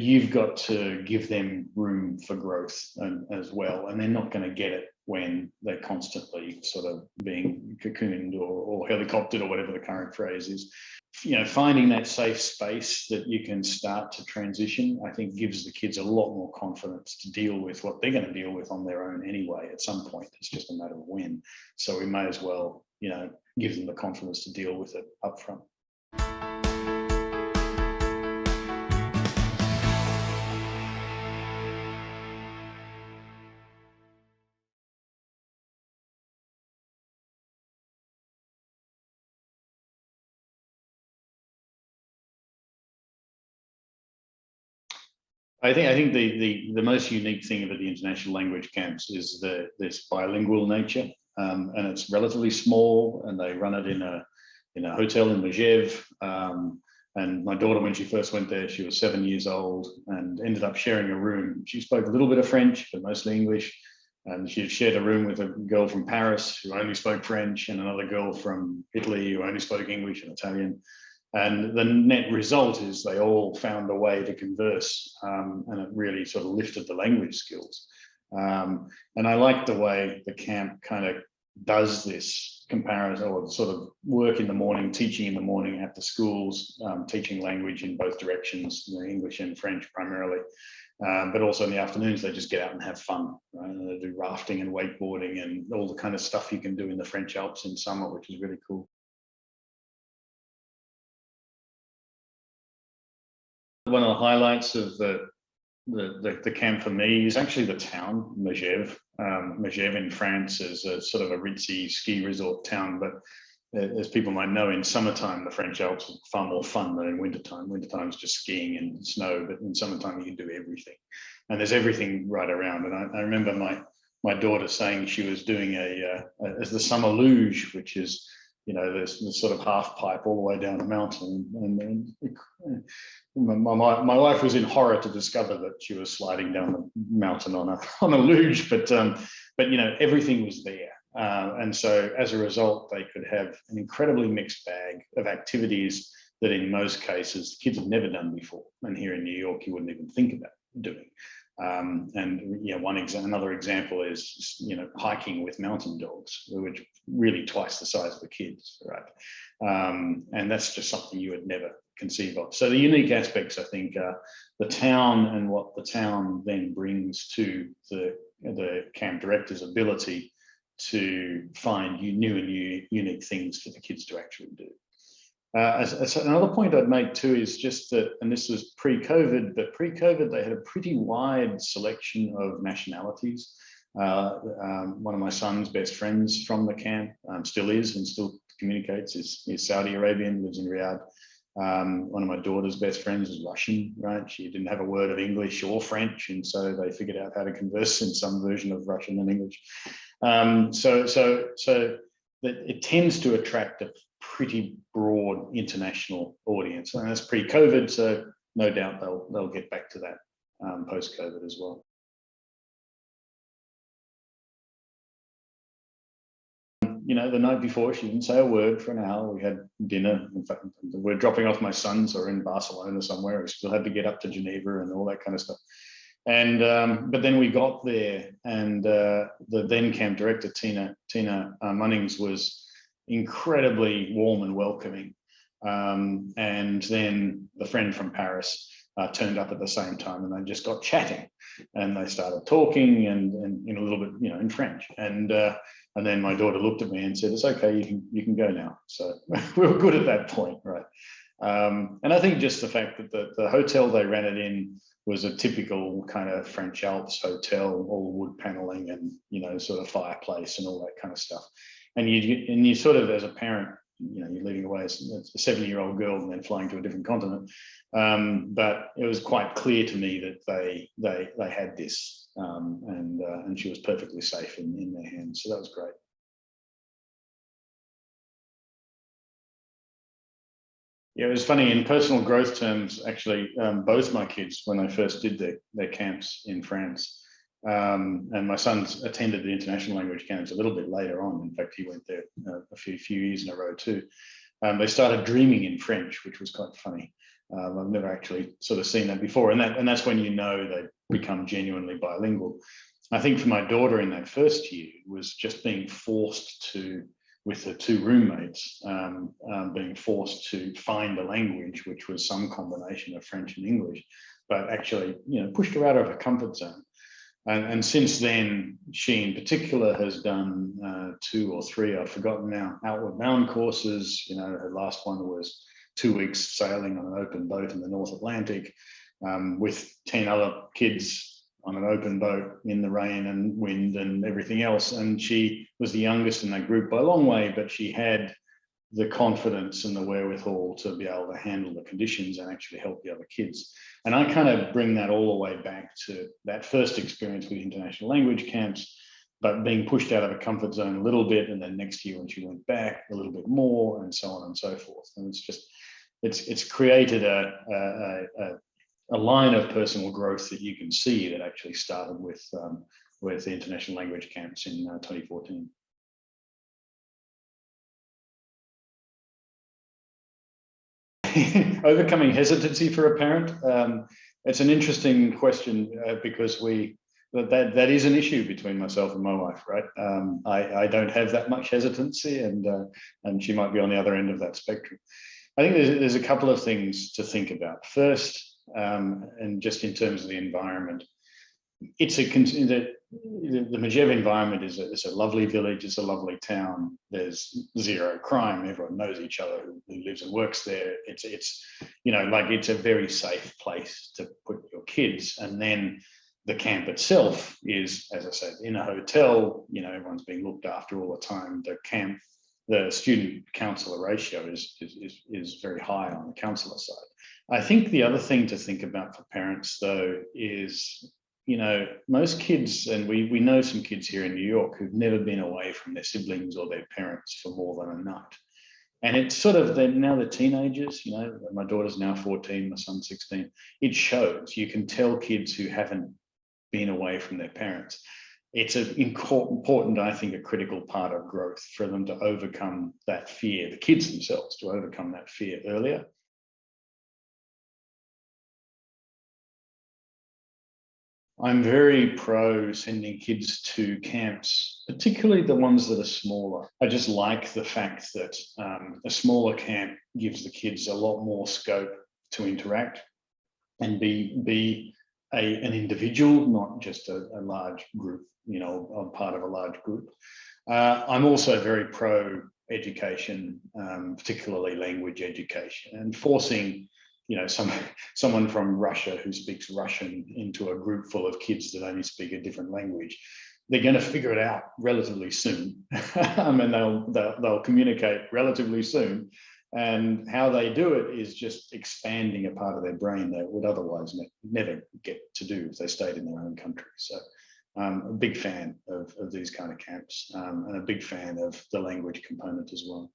you've got to give them room for growth as well, and they're not going to get it when they're constantly sort of being cocooned or helicoptered or whatever the current phrase is. Finding that safe space that you can start to transition, I think gives the kids a lot more confidence to deal with what they're going to deal with on their own anyway at some point. It's just a matter of when. So we may as well, give them the confidence to deal with it up front. I think the most unique thing about the international language camps is this bilingual nature, and it's relatively small, and they run it in a hotel in Megève. And my daughter, when she first went there, she was 7 years old and ended up sharing a room. She spoke a little bit of French, but mostly English. And she shared a room with a girl from Paris who only spoke French, and another girl from Italy who only spoke English and Italian. And the net result is they all found a way to converse, and it really sort of lifted the language skills. And I like the way the camp kind of does this comparison, or sort of work in the morning, teaching in the morning at the schools, teaching language in both directions, English and French primarily. But also in the afternoons, they just get out and have fun, right? And they do rafting and wakeboarding and all the kind of stuff you can do in the French Alps in summer, which is really cool. One of the highlights of the camp for me is actually the town, Megève. Megève in France is a sort of a ritzy ski resort town, but as people might know, in summertime, the French Alps are far more fun than in wintertime. Wintertime is just skiing and snow, but in summertime you can do everything. And there's everything right around. And I remember my daughter saying she was doing as the summer luge, which is, there's this sort of half pipe all the way down the mountain. And my wife was in horror to discover that she was sliding down the mountain on a luge, but everything was there. And so as a result, they could have an incredibly mixed bag of activities that in most cases the kids have never done before. And here in New York, you wouldn't even think about doing. Another example is, hiking with mountain dogs, which really twice the size of the kids, right? And that's just something you would never conceive of. So the unique aspects, I think, are the town and what the town then brings to the camp director's ability to find new and unique things for the kids to actually do. Another point I'd make too is just that, and this was pre-COVID, but pre-COVID they had a pretty wide selection of nationalities. One of my son's best friends from the camp still is and still communicates is Saudi Arabian, lives in Riyadh. One of my daughter's best friends is Russian, right? She didn't have a word of English or French, and so they figured out how to converse in some version of Russian and English. So that it tends to attract a pretty broad international audience, and that's pre-COVID. So no doubt they'll get back to that post-COVID as well. The night before, she didn't say a word for an hour. We had dinner. In fact, we're dropping off my sons, or in Barcelona somewhere. We still had to get up to Geneva and all that kind of stuff. And but then we got there, and the then camp director, Tina Munnings, was incredibly warm and welcoming. And then the friend from Paris turned up at the same time, and they just got chatting, and they started talking and in a little bit, in French. And then my daughter looked at me and said, "It's okay, you can go now." So we were good at that point, right? And I think just the fact that the hotel they ran it in was a typical kind of French Alps hotel, all wood paneling and sort of fireplace and all that kind of stuff. And you sort of, as a parent, you're leaving away as a 7-year-old girl and then flying to a different continent. But it was quite clear to me that they had this, and she was perfectly safe in their hands. So that was great. Yeah, it was funny in personal growth terms. Actually, both my kids, when they first did their camps in France, and my son's attended the international language camps a little bit later on. In fact, he went there a few years in a row too. They started dreaming in French, which was quite funny. I've never actually sort of seen that before, and that's when you know they become genuinely bilingual. I think for my daughter in that first year was just being forced to, with her two roommates, being forced to find a language which was some combination of French and English, but actually, pushed her out of her comfort zone. And since then, she in particular has done 2 or 3, I've forgotten now, outward bound courses. Her last one was 2 weeks sailing on an open boat in the North Atlantic with 10 other kids on an open boat in the rain and wind and everything else. And she was the youngest in that group by a long way, but she had the confidence and the wherewithal to be able to handle the conditions and actually help the other kids. And I kind of bring that all the way back to that first experience with international language camps, but being pushed out of a comfort zone a little bit, and then next year when she went back a little bit more, and so on and so forth. And it's just, it's created a line of personal growth that you can see that actually started with the international language camps in 2014. Overcoming hesitancy for a parent. It's an interesting question because that is an issue between myself and my wife, right? I don't have that much hesitancy, and she might be on the other end of that spectrum. I think there's a couple of things to think about. First, and just in terms of the environment, the Majev environment is a lovely village, it's a lovely town. There's zero crime, everyone knows each other who lives and works there. It's it's a very safe place to put your kids. And then the camp itself is, as I said, in a hotel, everyone's being looked after all the time. The student counselor ratio is very high on the counselor side. I think the other thing to think about for parents, though, is, most kids, and we know some kids here in New York who've never been away from their siblings or their parents for more than a night. And it's sort of, now they're teenagers, my daughter's now 14, my son's 16. It shows. You can tell kids who haven't been away from their parents. It's an important, I think, a critical part of growth for them to overcome that fear, the kids themselves to overcome that fear earlier. I'm very pro sending kids to camps, particularly the ones that are smaller. I just like the fact that a smaller camp gives the kids a lot more scope to interact and be an individual, not just a large group, I'm part of a large group. I'm also very pro education, particularly language education, and forcing someone from Russia who speaks Russian into a group full of kids that only speak a different language. They're going to figure it out relatively soon. And they'll communicate relatively soon. And how they do it is just expanding a part of their brain that would otherwise never get to do if they stayed in their own country. So I'm a big fan of these kind of camps, and a big fan of the language component as well.